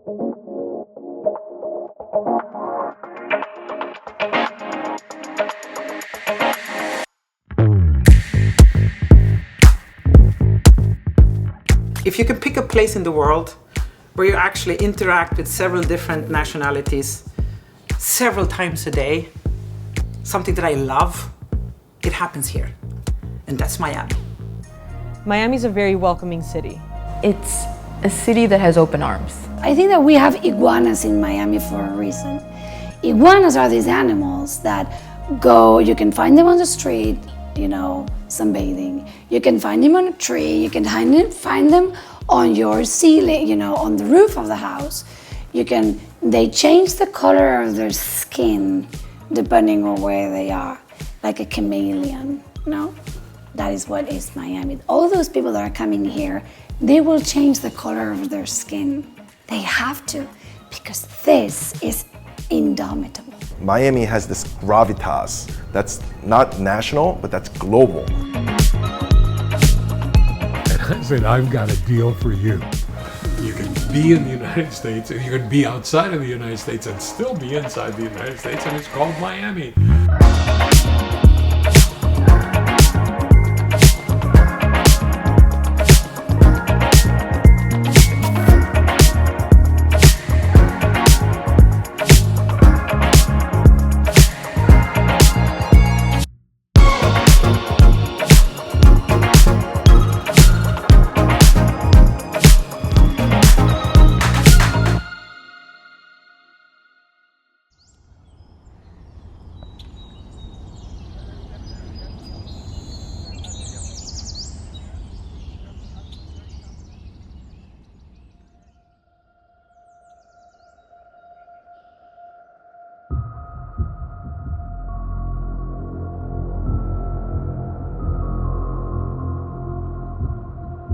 If you can pick a place in the world where you actually interact with several different nationalities several times a day, something that I love, it happens here. And that's Miami. Miami's a very welcoming city. It's a city that has open arms. I think that we have iguanas in Miami for a reason. Iguanas are these animals that you can find them on the street, sunbathing. You can find them on a tree, you can find them on your ceiling, on the roof of the house. They change the color of their skin depending on where they are, like a chameleon, That is what is Miami. All those people that are coming here, they will change the color of their skin. They have to, because this is indomitable. Miami has this gravitas that's not national, but that's global. And I said, I've got a deal for you. You can be in the United States, and you can be outside of the United States and still be inside the United States, and it's called Miami.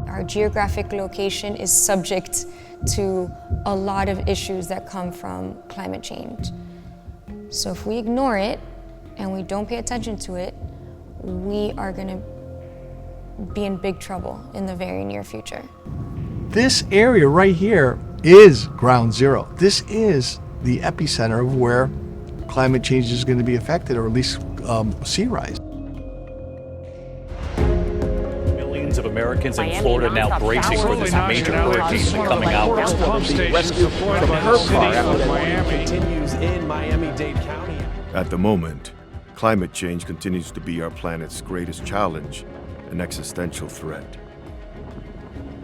Our geographic location is subject to a lot of issues that come from climate change. So if we ignore it and we don't pay attention to it, we are going to be in big trouble in the very near future. This area right here is ground zero. This is the epicenter of where climate change is going to be affected, or at least sea rise. Of Americans in Florida now bracing for this major hurricane coming out. Rescue deployed by the city of Miami continues in Miami-Dade County. At the moment, climate change continues to be our planet's greatest challenge and existential threat.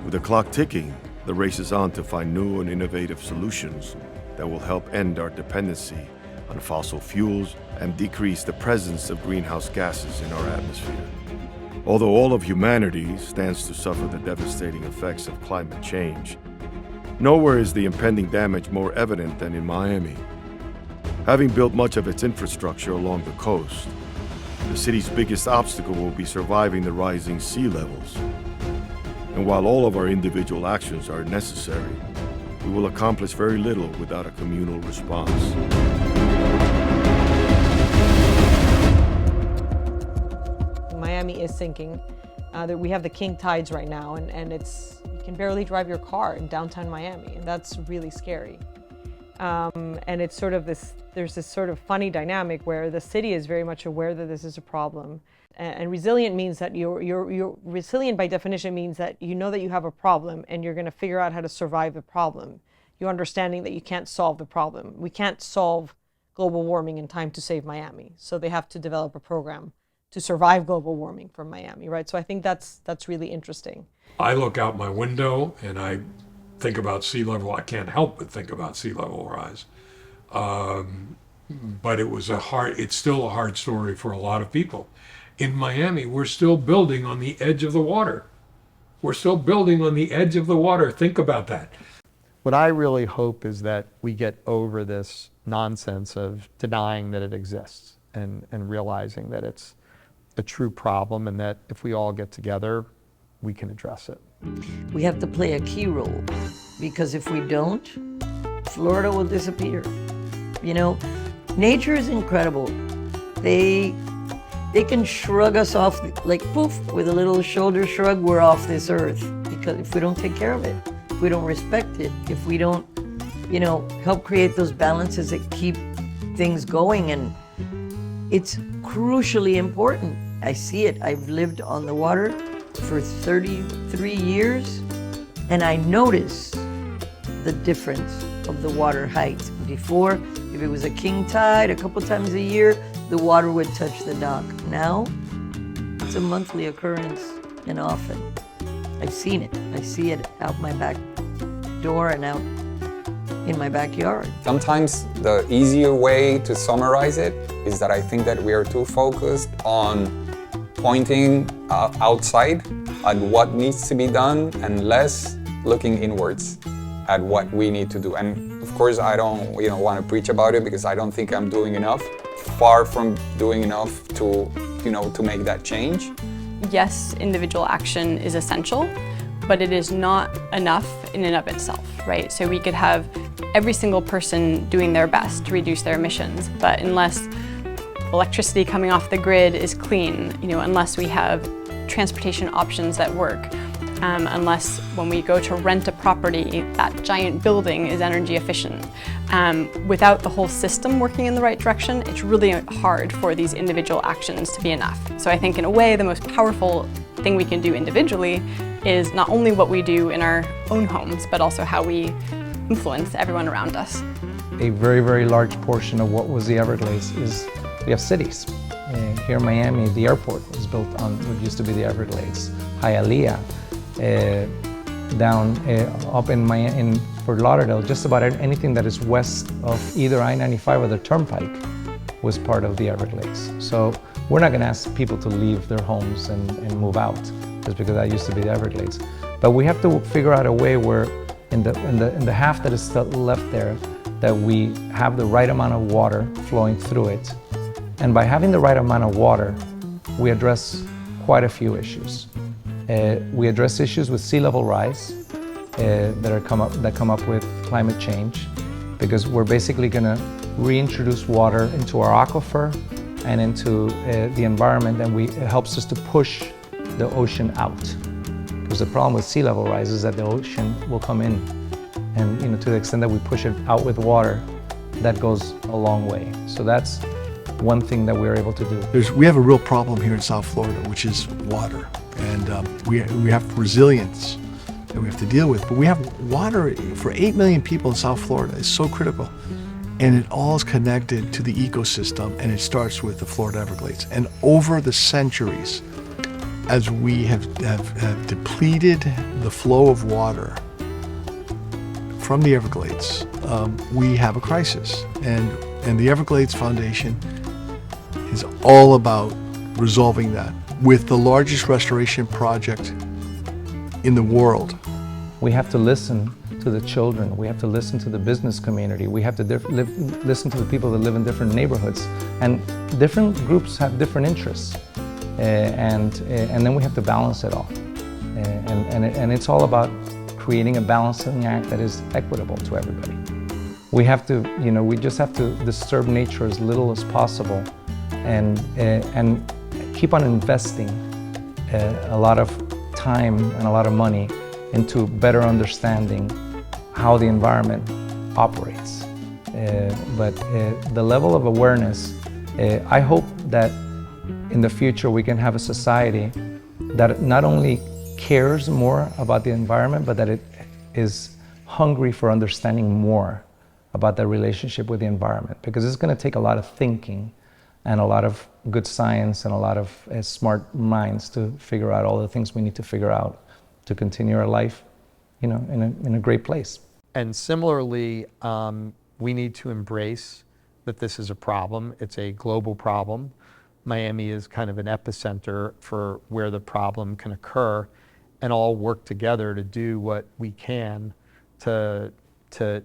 With the clock ticking, the race is on to find new and innovative solutions that will help end our dependency on fossil fuels and decrease the presence of greenhouse gases in our atmosphere. Although all of humanity stands to suffer the devastating effects of climate change, nowhere is the impending damage more evident than in Miami. Having built much of its infrastructure along the coast, the city's biggest obstacle will be surviving the rising sea levels. And while all of our individual actions are necessary, we will accomplish very little without a communal response. Miami is sinking. We have the king tides right now, and you can barely drive your car in downtown Miami, and that's really scary. And it's sort of there's this sort of funny dynamic where the city is very much aware that this is a problem. And resilient means that you're resilient by definition means that you know that you have a problem and you're going to figure out how to survive the problem. You're understanding that you can't solve the problem. We can't solve global warming in time to save Miami. So they have to develop a program to survive global warming from Miami, right? So I think that's really interesting. I look out my window and I think about sea level. I can't help but think about sea level rise. But it's still a hard story for a lot of people. In Miami, we're still building on the edge of the water. We're still building on the edge of the water. Think about that. What I really hope is that we get over this nonsense of denying that it exists and realizing that it's a true problem and that if we all get together, we can address it. We have to play a key role, because if we don't, Florida will disappear. You know, nature is incredible. They can shrug us off, like poof, with a little shoulder shrug, we're off this earth. Because if we don't take care of it, if we don't respect it, if we don't help create those balances that keep things going. And it's crucially important. I see it. I've lived on the water for 33 years, and I notice the difference of the water height. Before, if it was a king tide, a couple times a year, the water would touch the dock. Now, it's a monthly occurrence, and often. I've seen it. I see it out my back door and out in my backyard. Sometimes the easier way to summarize it is that I think that we are too focused on pointing outside at what needs to be done and less looking inwards at what we need to do. And of course, I don't want to preach about it because I don't think I'm doing enough. Far from doing enough to make that change. Yes, individual action is essential, but it is not enough in and of itself, right? So we could have every single person doing their best to reduce their emissions, but unless electricity coming off the grid is clean, unless we have transportation options that work, unless when we go to rent a property, that giant building is energy efficient. Without the whole system working in the right direction, it's really hard for these individual actions to be enough. So I think in a way, the most powerful thing we can do individually is not only what we do in our own homes, but also how we influence everyone around us. A very, very large portion of what was the Everglades is we have cities. Here in Miami, the airport was built on what used to be the Everglades. Hialeah, down up in Fort Lauderdale, just about anything that is west of either I-95 or the Turnpike was part of the Everglades. So we're not going to ask people to leave their homes and move out just because that used to be the Everglades. But we have to figure out a way where in the half that is still left there, that we have the right amount of water flowing through it. And by having the right amount of water, we address quite a few issues. We address issues with sea level rise that come up with climate change, because we're basically going to reintroduce water into our aquifer and into the environment, and it helps us to push the ocean out. Because the problem with sea level rise is that the ocean will come in, and to the extent that we push it out with water, that goes a long way. So that's one thing that we're able to do. We have a real problem here in South Florida, which is water. And we have resilience that we have to deal with. But we have water for 8 million people in South Florida. It's so critical. And it all is connected to the ecosystem, and it starts with the Florida Everglades. And over the centuries, as we have depleted the flow of water from the Everglades, we have a crisis. And the Everglades Foundation is all about resolving that with the largest restoration project in the world. We have to listen to the children. We have to listen to the business community. We have to listen to the people that live in different neighborhoods. And different groups have different interests. And then we have to balance it all. And it's all about creating a balancing act that is equitable to everybody. We have to, we just have to disturb nature as little as possible and keep on investing a lot of time and a lot of money into better understanding how the environment operates. But the level of awareness, I hope that in the future we can have a society that not only cares more about the environment, but that it is hungry for understanding more about their relationship with the environment. Because it's going to take a lot of thinking and a lot of good science and a lot of smart minds to figure out all the things we need to figure out to continue our life, in a great place. And similarly, we need to embrace that this is a problem. It's a global problem. Miami is kind of an epicenter for where the problem can occur, and all work together to do what we can to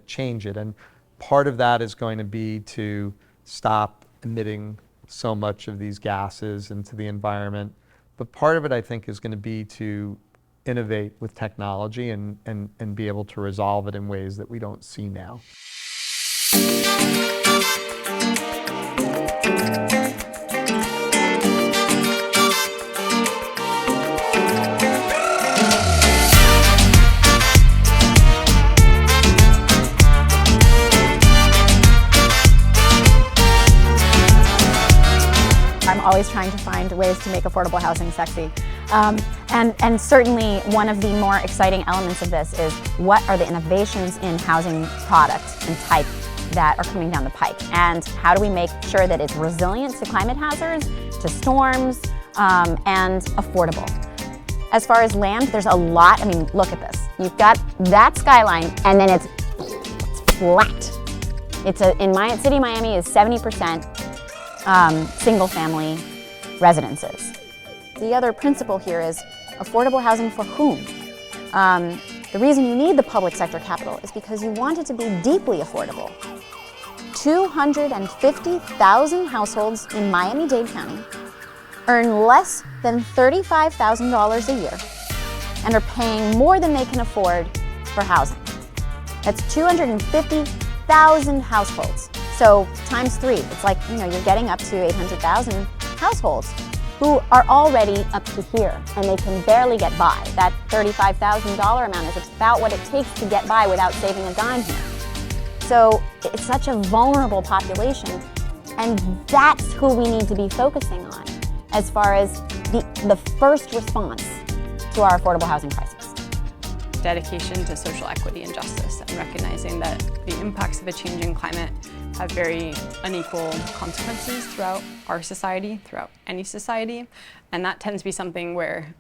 change it. And part of that is going to be to stop emitting so much of these gases into the environment. But part of it, I think, is going to be to innovate with technology and be able to resolve it in ways that we don't see now. always trying to find ways to make affordable housing sexy. And certainly one of the more exciting elements of this is what are the innovations in housing product and type that are coming down the pike, and how do we make sure that it's resilient to climate hazards, to storms, and affordable. As far as land, there's a lot. I mean, look at this. You've got that skyline, and then it's flat. In my city, Miami is 70% single-family residences. The other principle here is affordable housing for whom? The reason you need the public sector capital is because you want it to be deeply affordable. 250,000 households in Miami-Dade County earn less than $35,000 a year and are paying more than they can afford for housing. That's 250,000 households. So times 3, it's like, you're getting up to 800,000 households who are already up to here and they can barely get by. That $35,000 amount is about what it takes to get by without saving a dime here. So it's such a vulnerable population, and that's who we need to be focusing on as far as the first response to our affordable housing crisis. Dedication to social equity and justice, and recognizing that the impacts of a changing climate have very unequal consequences throughout our society, throughout any society, and that tends to be something where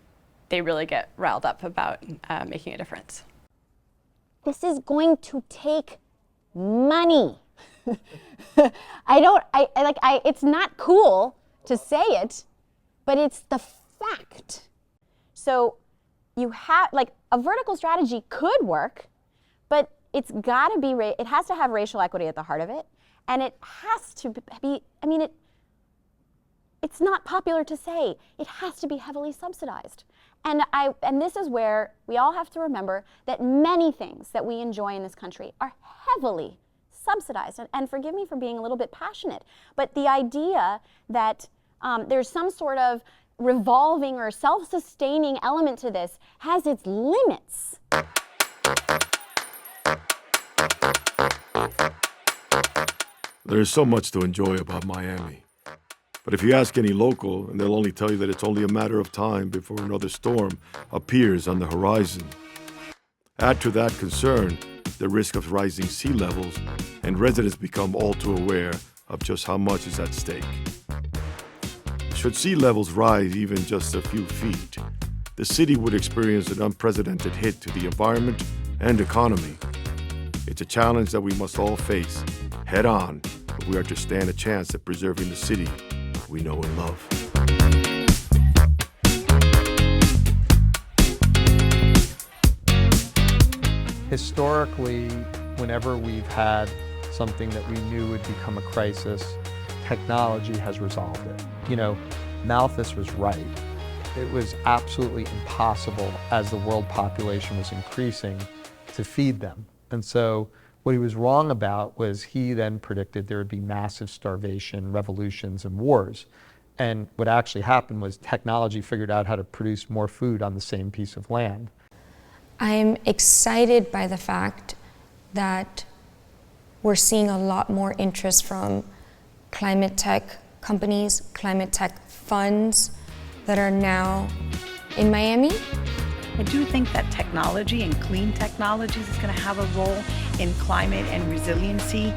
they really get riled up about making a difference. This is going to take money. It's not cool to say it, but it's the fact. So you have, a vertical strategy could work, but it has to have racial equity at the heart of it, and it has to be, it's not popular to say, it has to be heavily subsidized. And this is where we all have to remember that many things that we enjoy in this country are heavily subsidized. And forgive me for being a little bit passionate, but the idea that there's some sort of revolving or self-sustaining element to this has its limits. There is so much to enjoy about Miami. But if you ask any local, and they'll only tell you that it's only a matter of time before another storm appears on the horizon. Add to that concern the risk of rising sea levels, and residents become all too aware of just how much is at stake. Should sea levels rise even just a few feet, the city would experience an unprecedented hit to the environment and economy. It's a challenge that we must all face head on if we are to stand a chance at preserving the city we know and love. Historically, whenever we've had something that we knew would become a crisis, technology has resolved it. Malthus was right. It was absolutely impossible, as the world population was increasing, to feed them. And so what he was wrong about was he then predicted there would be massive starvation, revolutions, and wars. And what actually happened was technology figured out how to produce more food on the same piece of land. I'm excited by the fact that we're seeing a lot more interest from climate tech companies, climate tech funds that are now in Miami. I do think that technology and clean technologies is going to have a role in climate and resiliency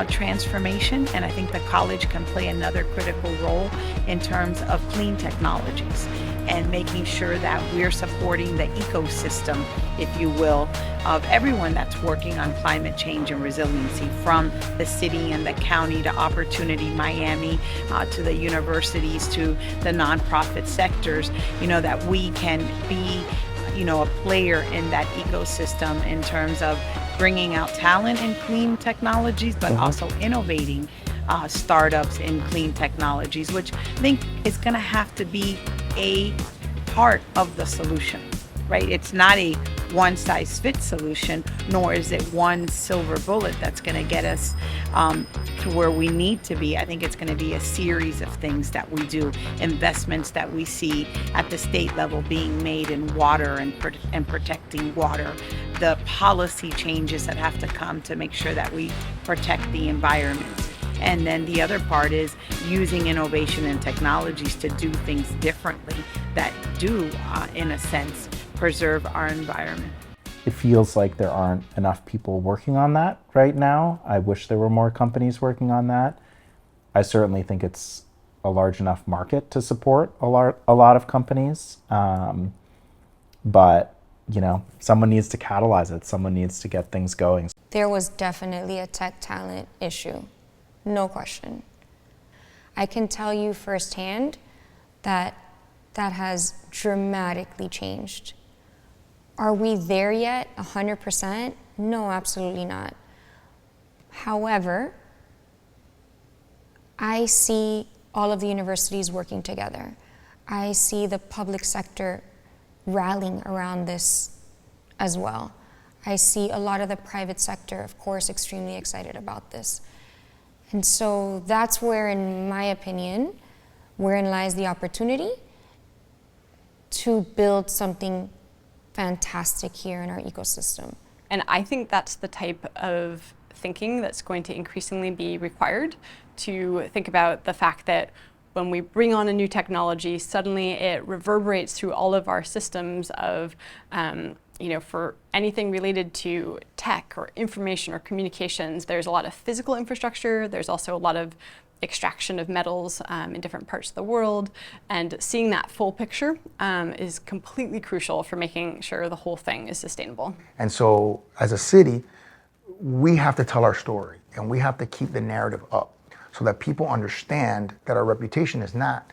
transformation, and I think the college can play another critical role in terms of clean technologies and making sure that we're supporting the ecosystem, if you will, of everyone that's working on climate change and resiliency, from the city and the county to Opportunity Miami, to the universities, to the nonprofit sectors, that we can be a player in that ecosystem in terms of bringing out talent in clean technologies, but also innovating startups in clean technologies, which I think is going to have to be a part of the solution, right? It's not a one-size-fits solution, nor is it one silver bullet that's going to get us to where we need to be. I think it's going to be a series of things that we do, investments that we see at the state level being made in water and protecting water, the policy changes that have to come to make sure that we protect the environment. And then the other part is using innovation and technologies to do things differently that do, in a sense, preserve our environment. It feels like there aren't enough people working on that right now. I wish there were more companies working on that. I certainly think it's a large enough market to support a lot of companies. But, you know, someone needs to catalyze it. Someone needs to get things going. There was definitely a tech talent issue, no question. I can tell you firsthand that that has dramatically changed. Are we there yet, 100%? No, absolutely not. However, I see all of the universities working together. I see the public sector rallying around this as well. I see a lot of the private sector, of course, extremely excited about this. And so that's where, in my opinion, wherein lies the opportunity to build something fantastic here in our ecosystem. And I think that's the type of thinking that's going to increasingly be required, to think about the fact that when we bring on a new technology, suddenly it reverberates through all of our systems of, you know, for anything related to tech or information or communications, there's a lot of physical infrastructure, there's also a lot of extraction of metals in different parts of the world, and seeing that full picture is completely crucial for making sure the whole thing is sustainable. And so as a city, we have to tell our story, and we have to keep the narrative up so that people understand that our reputation is not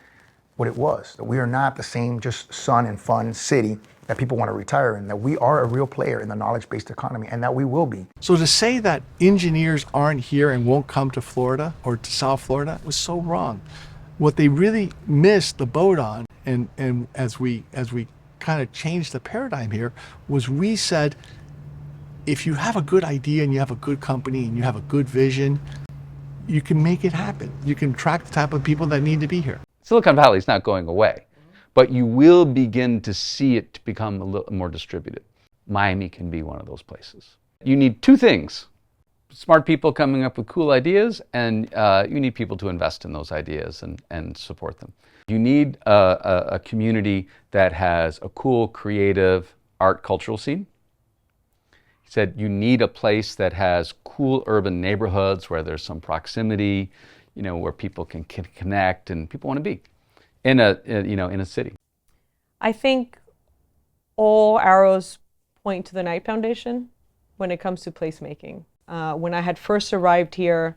what it was, that we are not the same just sun and fun city that people want to retire in, that we are a real player in the knowledge-based economy, and that we will be. So to say that engineers aren't here and won't come to Florida or to South Florida was so wrong. What they really missed the boat on, and as we kind of changed the paradigm here, was we said, if you have a good idea and you have a good company and you have a good vision, you can make it happen. You can attract the type of people that need to be here. Silicon Valley is not going away, but you will begin to see it become a little more distributed. Miami can be one of those places. You need two things: smart people coming up with cool ideas, and you need people to invest in those ideas and support them. You need a community that has a cool, creative, art cultural scene. He said you need a place that has cool urban neighborhoods where there's some proximity, you know, where people can connect and people want to be in a city. I think all arrows point to the Knight Foundation when it comes to placemaking. When I had first arrived here,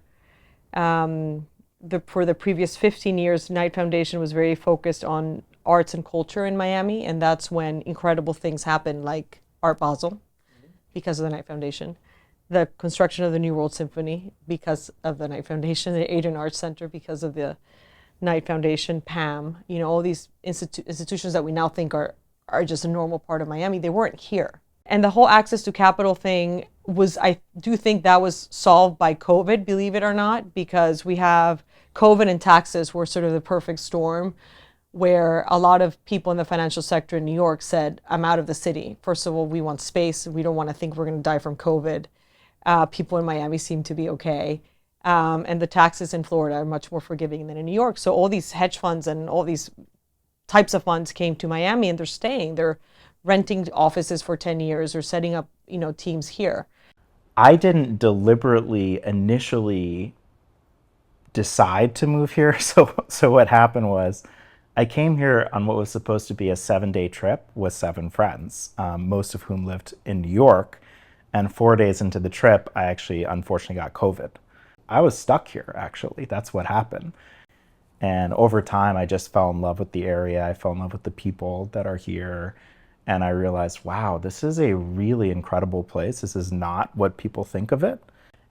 for the previous 15 years, Knight Foundation was very focused on arts and culture in Miami, and that's when incredible things happened, like Art Basel, because of the Knight Foundation, the construction of the New World Symphony because of the Knight Foundation, the Adrian Arts Center because of the Knight Foundation, PAM, you know, all these institutions that we now think are just a normal part of Miami, they weren't here. And the whole access to capital thing was, I do think that was solved by COVID, believe it or not, because we have COVID and taxes were sort of the perfect storm, where a lot of people in the financial sector in New York said, I'm out of the city. First of all, we want space. We don't want to think we're going to die from COVID. People in Miami seem to be okay. And the taxes in Florida are much more forgiving than in New York. So all these hedge funds and all these types of funds came to Miami, and they're staying. They're renting offices for 10 years or setting up, you know, teams here. I didn't deliberately initially decide to move here. So what happened was I came here on what was supposed to be a 7-day trip with 7 friends, most of whom lived in New York. And 4 days into the trip, I actually unfortunately got COVID. I was stuck here, actually. That's what happened. And over time, I just fell in love with the area. I fell in love with the people that are here. And I realized, wow, this is a really incredible place. This is not what people think of it.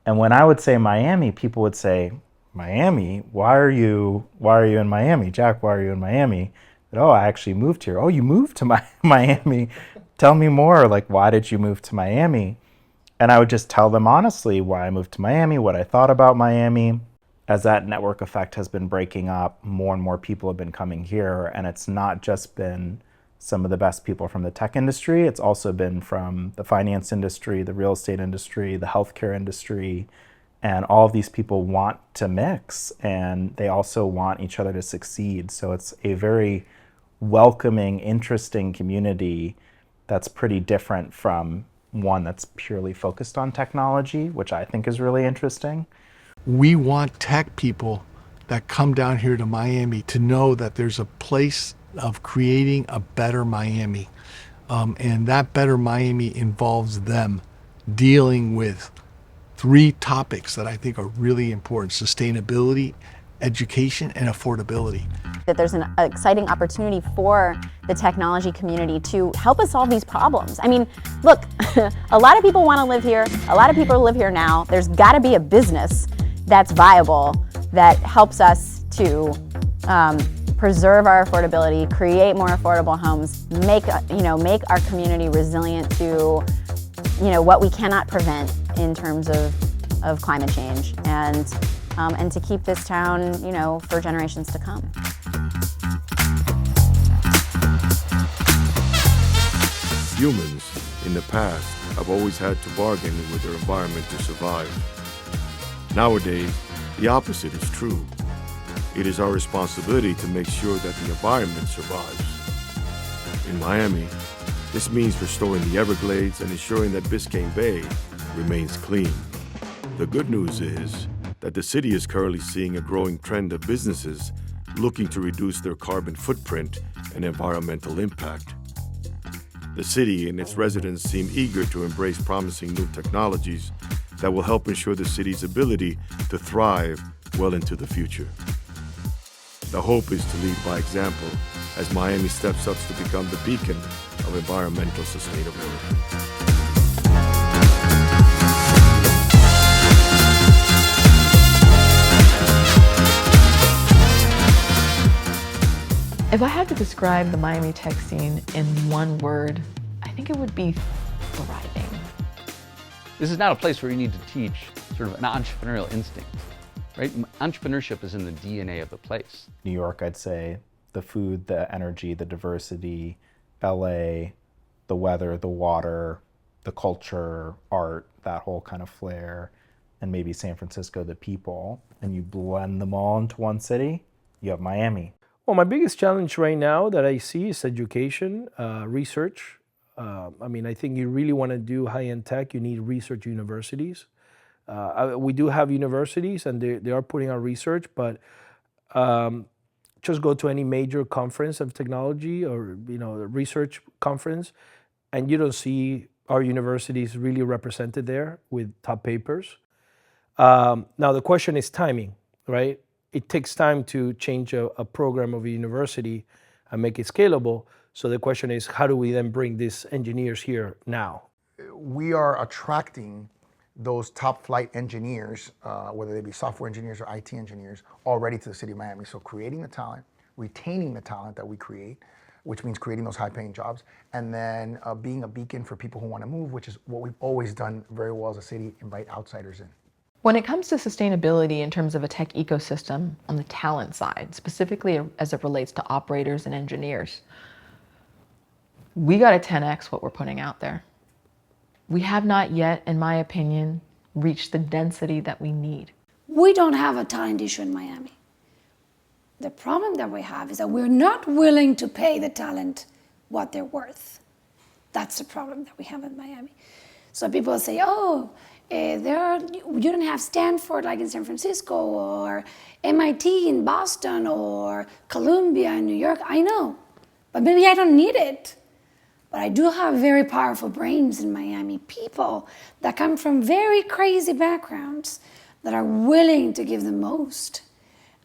And when I would say Miami, people would say, Miami? Why are you in Miami? Jack, why are you in Miami? Oh, I actually moved here. Oh, you moved to Miami. Tell me more. Like, why did you move to Miami? And I would just tell them honestly why I moved to Miami, what I thought about Miami. As that network effect has been breaking up, more and more people have been coming here. And it's not just been some of the best people from the tech industry. It's also been from the finance industry, the real estate industry, the healthcare industry, And all of these people want to mix, and they also want each other to succeed. So it's a very welcoming, interesting community that's pretty different from one that's purely focused on technology, which I think is really interesting. We want tech people that come down here to Miami to know that there's a place of creating a better Miami. And that better Miami involves them dealing with 3 topics that I think are really important: sustainability, education, and affordability. That there's an exciting opportunity for the technology community to help us solve these problems. I mean, look, a lot of people want to live here. A lot of people live here now. There's got to be a business that's viable that helps us to preserve our affordability, create more affordable homes, make our community resilient to what we cannot prevent in terms of climate change, and to keep this town, for generations to come. Humans, in the past, have always had to bargain with their environment to survive. Nowadays, the opposite is true. It is our responsibility to make sure that the environment survives. In Miami, this means restoring the Everglades and ensuring that Biscayne Bay remains clean. The good news is that the city is currently seeing a growing trend of businesses looking to reduce their carbon footprint and environmental impact. The city and its residents seem eager to embrace promising new technologies that will help ensure the city's ability to thrive well into the future. The hope is to lead by example as Miami steps up to become the beacon of environmental sustainability. If I had to describe the Miami tech scene in one word, I think it would be thriving. This is not a place where you need to teach sort of an entrepreneurial instinct, right? Entrepreneurship is in the DNA of the place. New York, I'd say, the food, the energy, the diversity, LA, the weather, the water, the culture, art, that whole kind of flair, and maybe San Francisco, the people, and you blend them all into one city, you have Miami. Well, my biggest challenge right now that I see is education, research. I think you really want to do high-end tech, you need research universities. We do have universities and they are putting out research, but just go to any major conference of technology or research conference and you don't see our universities really represented there with top papers. Now the question is timing, right? It takes time to change a program of a university and make it scalable. So the question is, how do we then bring these engineers here now? We are attracting those top flight engineers, whether they be software engineers or IT engineers, already to the city of Miami. So creating the talent, retaining the talent that we create, which means creating those high paying jobs, and then being a beacon for people who want to move, which is what we've always done very well as a city, invite outsiders in. When it comes to sustainability in terms of a tech ecosystem on the talent side, specifically as it relates to operators and engineers, we got to 10x what we're putting out there. We have not yet, in my opinion, reached the density that we need. We don't have a talent issue in Miami. The problem that we have is that we're not willing to pay the talent what they're worth. That's the problem that we have in Miami. So people say, oh, you don't have Stanford like in San Francisco or MIT in Boston or Columbia in New York. I know, but maybe I don't need it. But I do have very powerful brains in Miami, people that come from very crazy backgrounds that are willing to give the most.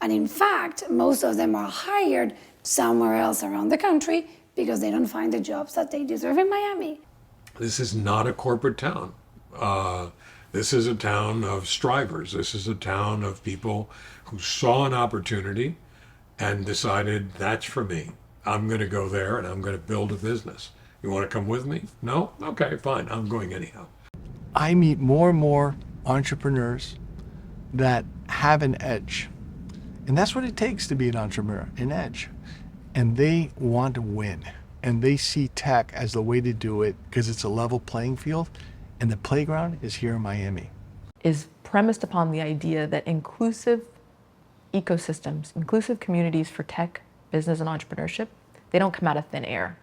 And in fact, most of them are hired somewhere else around the country because they don't find the jobs that they deserve in Miami. This is not a corporate town. This is a town of strivers. This is a town of people who saw an opportunity and decided, that's for me. I'm going to go there and I'm going to build a business. You want to come with me? No? Okay, fine. I'm going anyhow. I meet more and more entrepreneurs that have an edge. And that's what it takes to be an entrepreneur, an edge. And they want to win. And they see tech as the way to do it because it's a level playing field. And the playground is here in Miami. Is premised upon the idea that inclusive ecosystems, inclusive communities for tech, business, and entrepreneurship, they don't come out of thin air.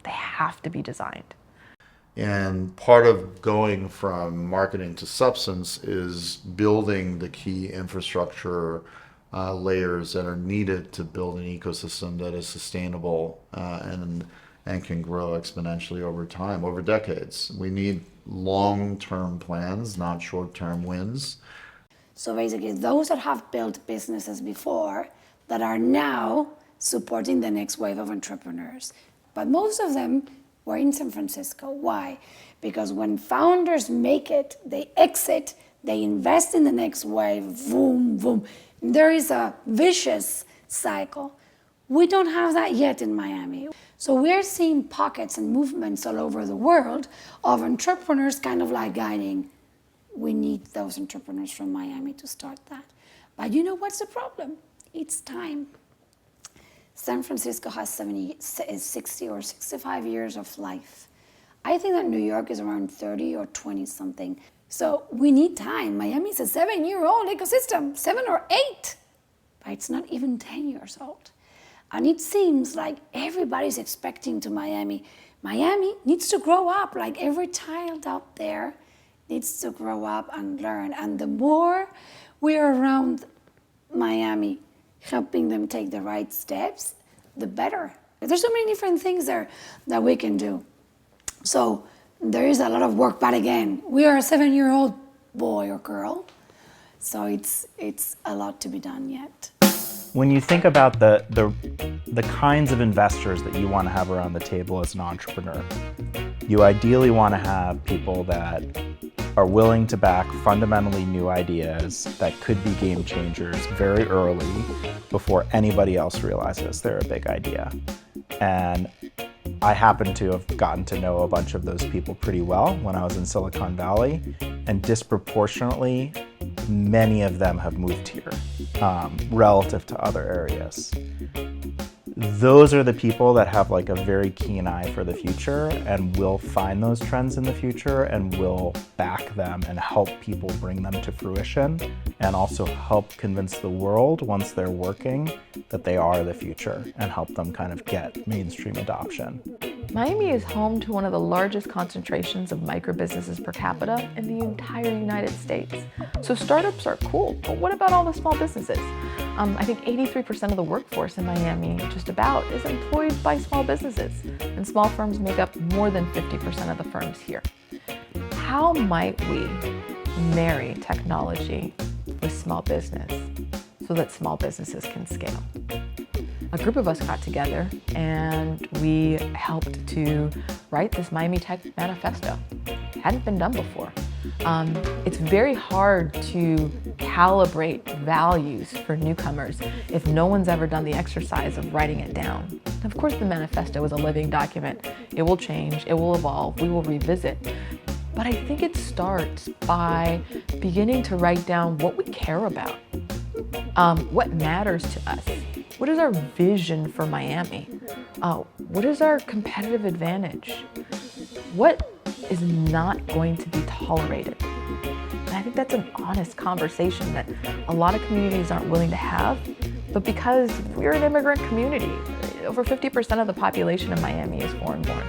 They have to be designed. And part of going from marketing to substance is building the key infrastructure layers that are needed to build an ecosystem that is sustainable and can grow exponentially over time, over decades. We need long-term plans, not short-term wins. So basically, those that have built businesses before that are now supporting the next wave of entrepreneurs. But most of them were in San Francisco. Why? Because when founders make it, they exit, they invest in the next wave, boom, boom. There is a vicious cycle. We don't have that yet in Miami. So we're seeing pockets and movements all over the world of entrepreneurs kind of like guiding. We need those entrepreneurs from Miami to start that. But you know what's the problem? It's time. San Francisco has 60 or 65 years of life. I think that New York is around 30 or 20 something. So we need time. Miami is a 7-year-old ecosystem, 7 or 8, but it's not even 10 years old. And it seems like everybody's expecting to Miami. Miami needs to grow up, like every child out there needs to grow up and learn. And the more we're around Miami, helping them take the right steps, the better. There's so many different things there that we can do. So there is a lot of work, but again, we are a 7-year-old boy or girl, so it's a lot to be done yet. When you think about the kinds of investors that you want to have around the table as an entrepreneur, you ideally want to have people that are willing to back fundamentally new ideas that could be game changers very early before anybody else realizes they're a big idea. And I happen to have gotten to know a bunch of those people pretty well when I was in Silicon Valley, and disproportionately, many of them have moved here relative to other areas. Those are the people that have like a very keen eye for the future and will find those trends in the future and will back them and help people bring them to fruition, and also help convince the world once they're working that they are the future and help them kind of get mainstream adoption. Miami is home to one of the largest concentrations of micro businesses per capita in the entire United States. So startups are cool, but what about all the small businesses? I think 83% of the workforce in Miami, just about, is employed by small businesses, and small firms make up more than 50% of the firms here. How might we marry technology with small business so that small businesses can scale? A group of us got together and we helped to write this Miami Tech Manifesto. It hadn't been done before. It's very hard to calibrate values for newcomers if no one's ever done the exercise of writing it down. Of course, the manifesto is a living document. It will change, it will evolve, we will revisit. But I think it starts by beginning to write down what we care about, what matters to us. What is our vision for Miami? What is our competitive advantage? What is not going to be tolerated? And I think that's an honest conversation that a lot of communities aren't willing to have, but because we're an immigrant community, over 50% of the population in Miami is foreign-born.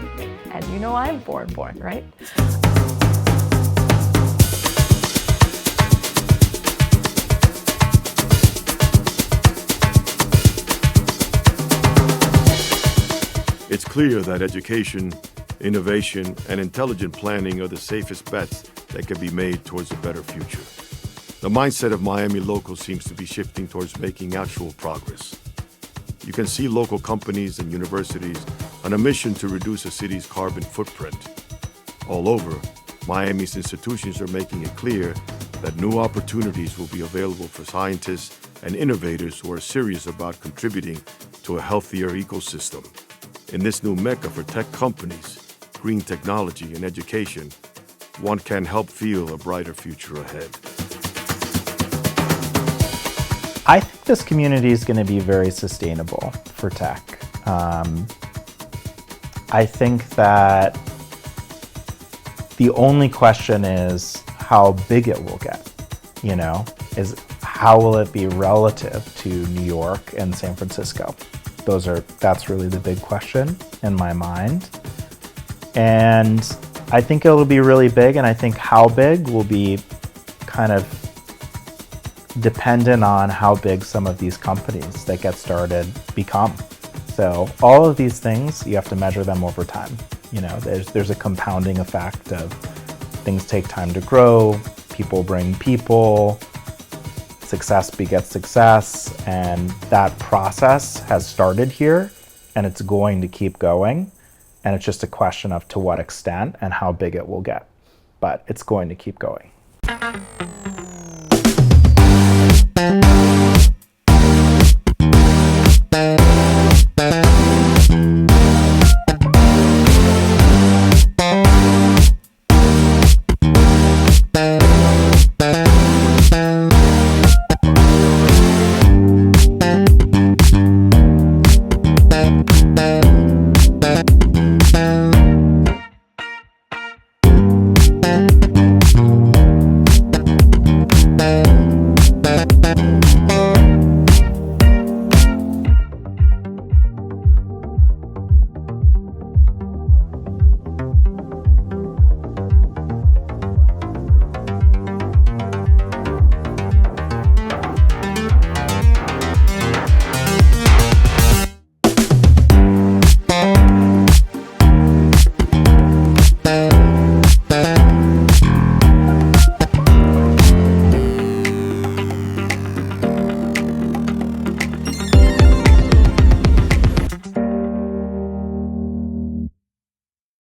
And you know I'm foreign-born, right? It's clear that education, innovation, and intelligent planning are the safest bets that can be made towards a better future. The mindset of Miami locals seems to be shifting towards making actual progress. You can see local companies and universities on a mission to reduce a city's carbon footprint. All over, Miami's institutions are making it clear that new opportunities will be available for scientists and innovators who are serious about contributing to a healthier ecosystem. In this new mecca for tech companies, green technology, and education, one can't help feel a brighter future ahead. I think this community is going to be very sustainable for tech. I think that the only question is how big it will get. you know, is how will it be relative to New York and San Francisco? That's really the big question in my mind. And I think it'll be really big, and I think how big will be kind of dependent on how big some of these companies that get started become. So all of these things, you have to measure them over time. You know, there's a compounding effect of things take time to grow, people bring people, success begets success, and that process has started here and it's going to keep going. And it's just a question of to what extent and how big it will get. But it's going to keep going.